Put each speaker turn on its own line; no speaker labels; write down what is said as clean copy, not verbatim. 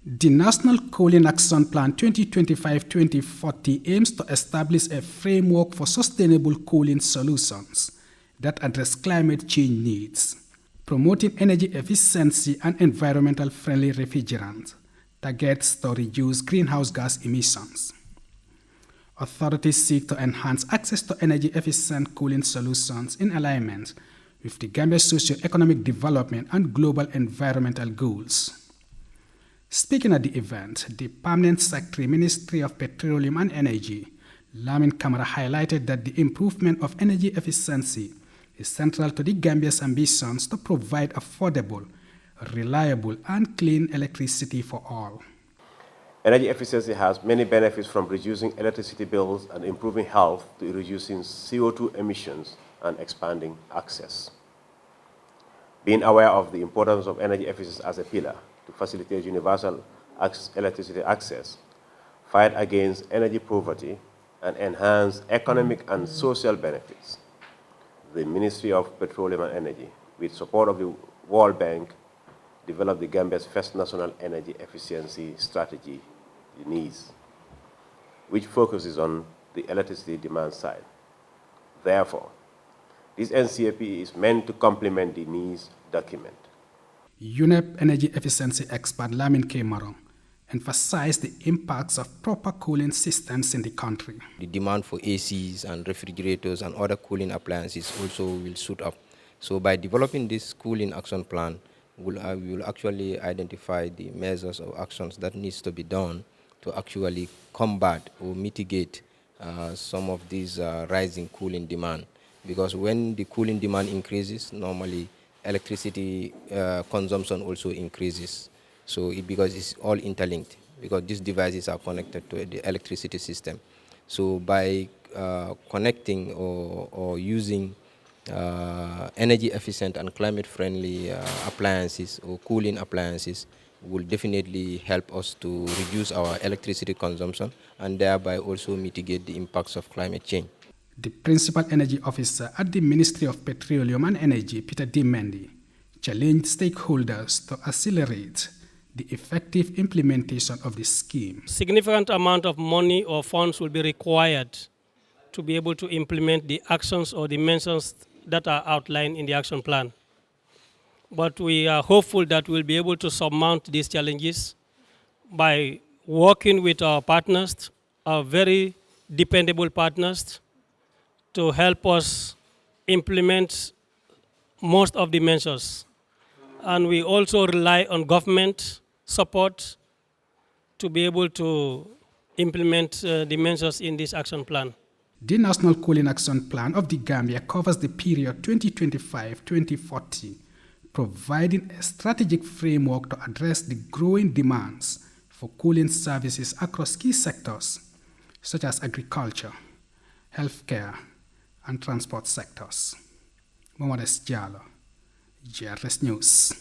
The National Cooling Action Plan 2025-2040 aims to establish a framework for sustainable cooling solutions that address climate change needs, promoting energy efficiency and environmental friendly refrigerants, targets to reduce greenhouse gas emissions. Authorities seek to enhance access to energy-efficient cooling solutions in alignment with the Gambia's socio-economic development and global environmental goals. Speaking at the event, the Permanent Secretary, Ministry of Petroleum and Energy, Lamin Camara, highlighted that the improvement of energy efficiency is central to the Gambia's ambitions to provide affordable, reliable, and clean electricity for all.
Energy efficiency has many benefits, from reducing electricity bills and improving health to reducing CO2 emissions and expanding access. Being aware of the importance of energy efficiency as a pillar to facilitate universal electricity access, fight against energy poverty, and enhance economic and social benefits, the Ministry of Petroleum and Energy, with support of the World Bank, developed the Gambia's first national energy efficiency strategy, the NEES, which focuses on the electricity demand side. Therefore, this NCAP is meant to complement the NEES document.
UNEP energy efficiency expert Lamin Camara emphasized the impacts of proper cooling systems in the country.
The demand for ACs and refrigerators and other cooling appliances also will suit up. So by developing this cooling action plan, we will actually identify the measures or actions that needs to be done to actually combat or mitigate some of these rising cooling demand. Because when the cooling demand increases, normally electricity consumption also increases. So because it's all interlinked, because these devices are connected to the electricity system. So by connecting or using energy efficient and climate friendly appliances or cooling appliances will definitely help us to reduce our electricity consumption and thereby also mitigate the impacts of climate change.
The Principal Energy Officer at the Ministry of Petroleum and Energy, Peter D. Mendy, challenged stakeholders to accelerate the effective implementation of the scheme.
Significant amount of money or funds will be required to be able to implement the actions or dimensions that are outlined in the action plan. But we are hopeful that we'll be able to surmount these challenges by working with our partners, our very dependable partners, to help us implement most of the measures. And we also rely on government support to be able to implement the measures in this action plan.
The National Cooling Action Plan of the Gambia covers the period 2025-2040, providing a strategic framework to address the growing demands for cooling services across key sectors, such as agriculture, healthcare, and transport sectors. Momodou S. Jallow, GRTS News.